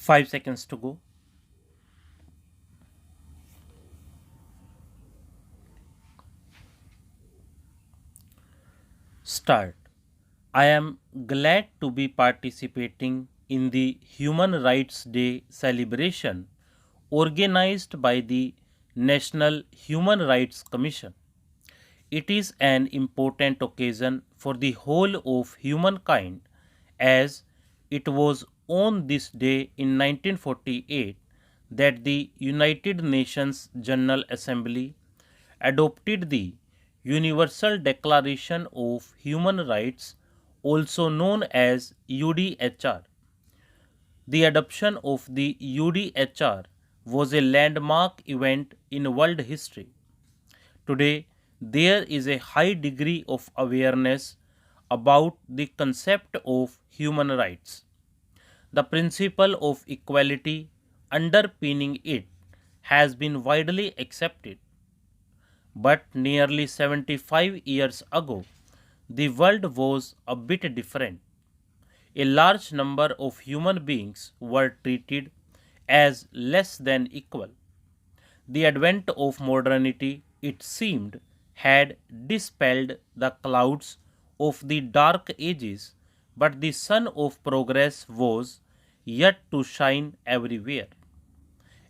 5 seconds to go. Start. I am glad to be participating in the Human Rights Day celebration organized by the National Human Rights Commission. It is an important occasion for the whole of humankind as it was on this day in 1948 that the United Nations General Assembly adopted the Universal Declaration of Human Rights, also known as UDHR. The adoption of the UDHR was a landmark event in world history. Today, there is a high degree of awareness about the concept of human rights. The principle of equality underpinning it has been widely accepted. But nearly 75 years ago, the world was a bit different. A large number of human beings were treated as less than equal. The advent of modernity, it seemed, had dispelled the clouds of the dark ages, but the sun of progress was yet to shine everywhere.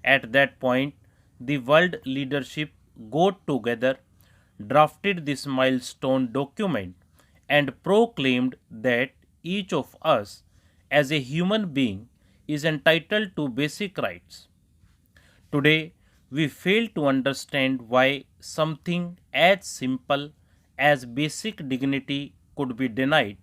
At that point, the world leadership got together, drafted this milestone document, and proclaimed that each of us, as a human being, is entitled to basic rights. Today, we fail to understand why something as simple as basic dignity could be denied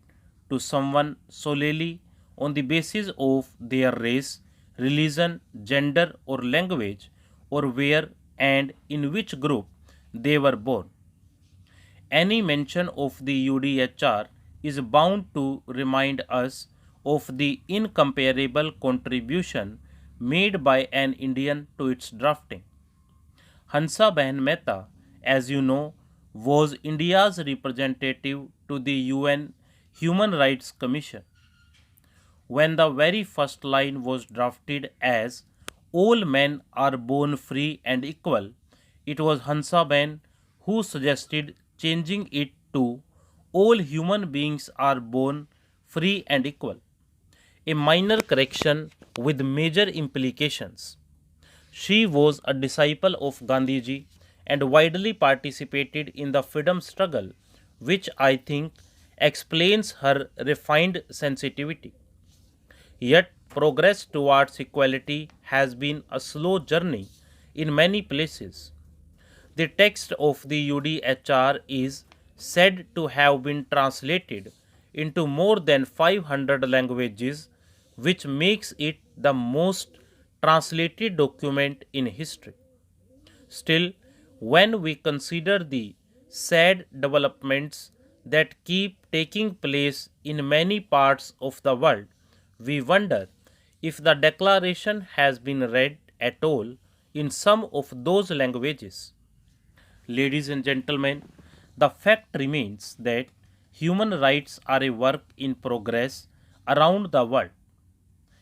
to someone solely on the basis of their race, religion, gender, or language, or where and in which group they were born. Any mention of the UDHR is bound to remind us of the incomparable contribution made by an Indian to its drafting. Hansa-Behan Mehta, as you know, was India's representative to the UN Human Rights Commission. When the very first line was drafted as all men are born free and equal, it was Hansa-Behan who suggested changing it to all human beings are born free and equal, a minor correction with major implications. She was a disciple of Gandhiji and widely participated in the freedom struggle, which I think explains her refined sensitivity. Yet, progress towards equality has been a slow journey in many places. The text of the UDHR is said to have been translated into more than 500 languages, which makes it the most translated document in history. Still, when we consider the sad developments that keep taking place in many parts of the world, we wonder if the declaration has been read at all in some of those languages. Ladies and gentlemen, the fact remains that human rights are a work in progress around the world.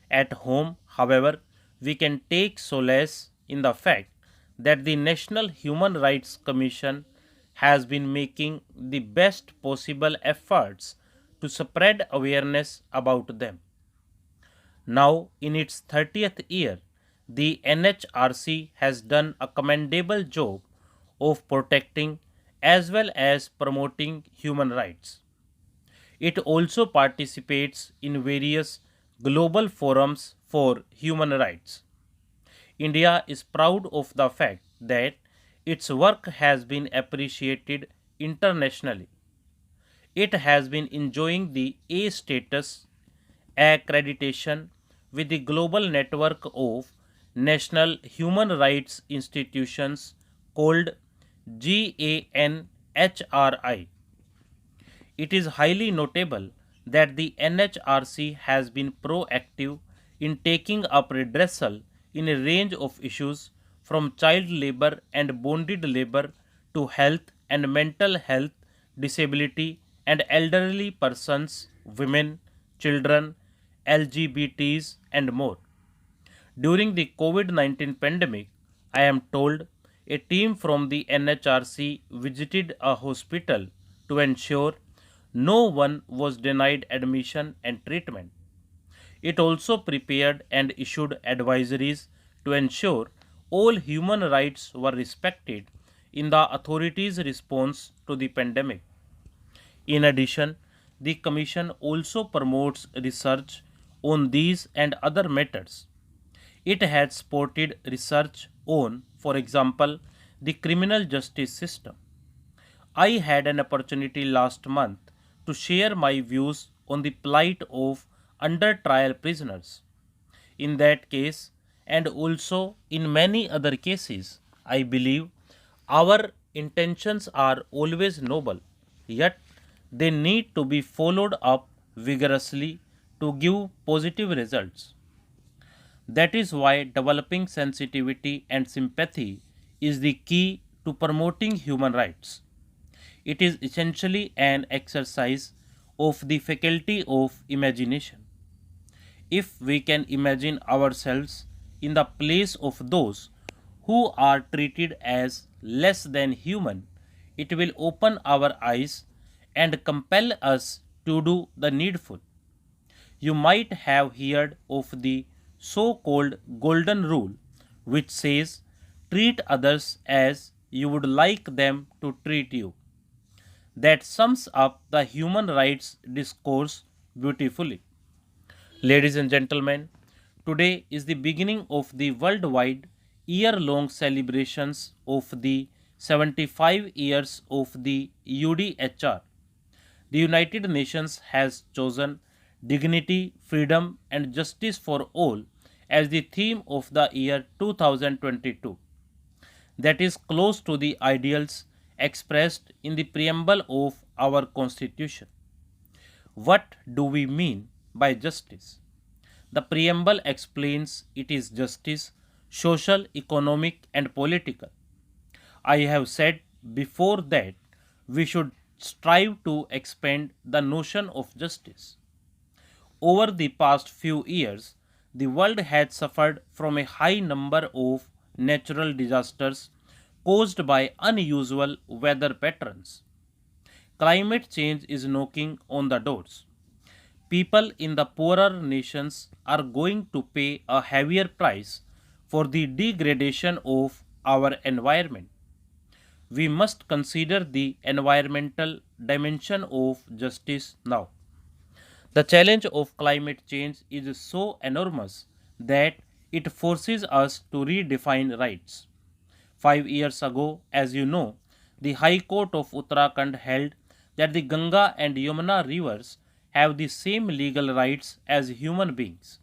At home, however, we can take solace in the fact that the National Human Rights Commission has been making the best possible efforts to spread awareness about them. Now, in its 30th year, the NHRC has done a commendable job of protecting as well as promoting human rights. It also participates in various global forums for human rights. India is proud of the fact that its work has been appreciated internationally. It has been enjoying the A status accreditation with the global network of national human rights institutions called GANHRI. It is highly notable that the NHRC has been proactive in taking up redressal in a range of issues from child labor and bonded labor to health and mental health, disability and elderly persons, women, children, LGBTs and more. During the COVID-19 pandemic, I am told a team from the NHRC visited a hospital to ensure no one was denied admission and treatment. It also prepared and issued advisories to ensure all human rights were respected in the authorities' response to the pandemic. In addition, the Commission also promotes research on these and other matters. It has supported research on, for example, the criminal justice system. I had an opportunity last month to share my views on the plight of under trial prisoners. In that case, and also in many other cases, I believe our intentions are always noble, yet they need to be followed up vigorously to give positive results. That is why developing sensitivity and sympathy is the key to promoting human rights. It is essentially an exercise of the faculty of imagination. If we can imagine ourselves in the place of those who are treated as less than human, it will open our eyes and compel us to do the needful. You might have heard of the so called golden rule, which says, treat others as you would like them to treat you. That sums up the human rights discourse beautifully. Ladies and gentlemen, today is the beginning of the worldwide year long celebrations of the 75 years of the UDHR. The United Nations has chosen dignity, freedom, and justice for all as the theme of the year 2022. That is close to the ideals expressed in the preamble of our Constitution. What do we mean by justice? The preamble explains it is justice, social, economic, and political. I have said before that we should strive to expand the notion of justice. Over the past few years, the world has suffered from a high number of natural disasters caused by unusual weather patterns. Climate change is knocking on the doors. People in the poorer nations are going to pay a heavier price for the degradation of our environment. We must consider the environmental dimension of justice now. The challenge of climate change is so enormous that it forces us to redefine rights. 5 years ago, as you know, the High Court of Uttarakhand held that the Ganga and Yamuna rivers have the same legal rights as human beings.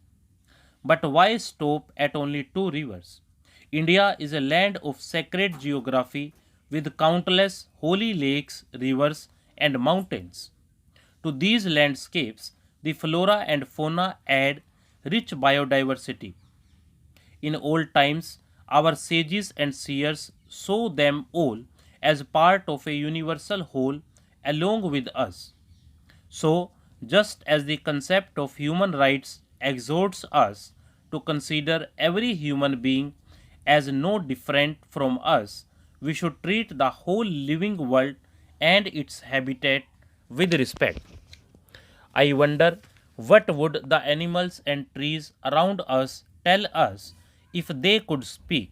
But why stop at only two rivers? India is a land of sacred geography with countless holy lakes, rivers, and mountains. To these landscapes, the flora and fauna add rich biodiversity. In old times, our sages and seers saw them all as part of a universal whole along with us. So, just as the concept of human rights exhorts us to consider every human being as no different from us, we should treat the whole living world and its habitat with respect. I wonder what would the animals and trees around us tell us if they could speak?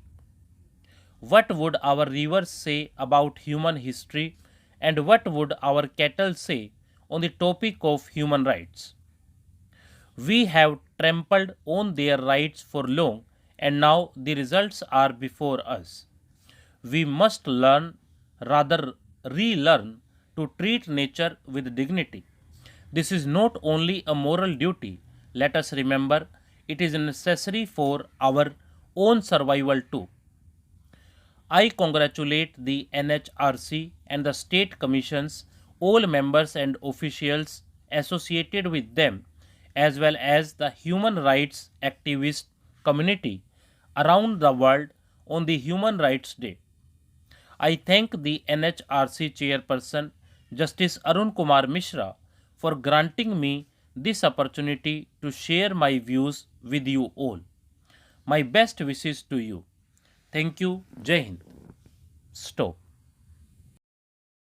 What would our rivers say about human history? And what would our cattle say on the topic of human rights? We have trampled on their rights for long, and now the results are before us. We must learn, rather relearn, to treat nature with dignity. This is not only a moral duty, let us remember, it is necessary for our own survival too. I congratulate the NHRC and the state commissions, all members and officials associated with them, as well as the human rights activist community around the world on the Human Rights Day. I thank the NHRC chairperson, Justice Arun Kumar Mishra, for granting me this opportunity to share my views with you all. My best wishes to you. Thank you. Jai Hind. Stop.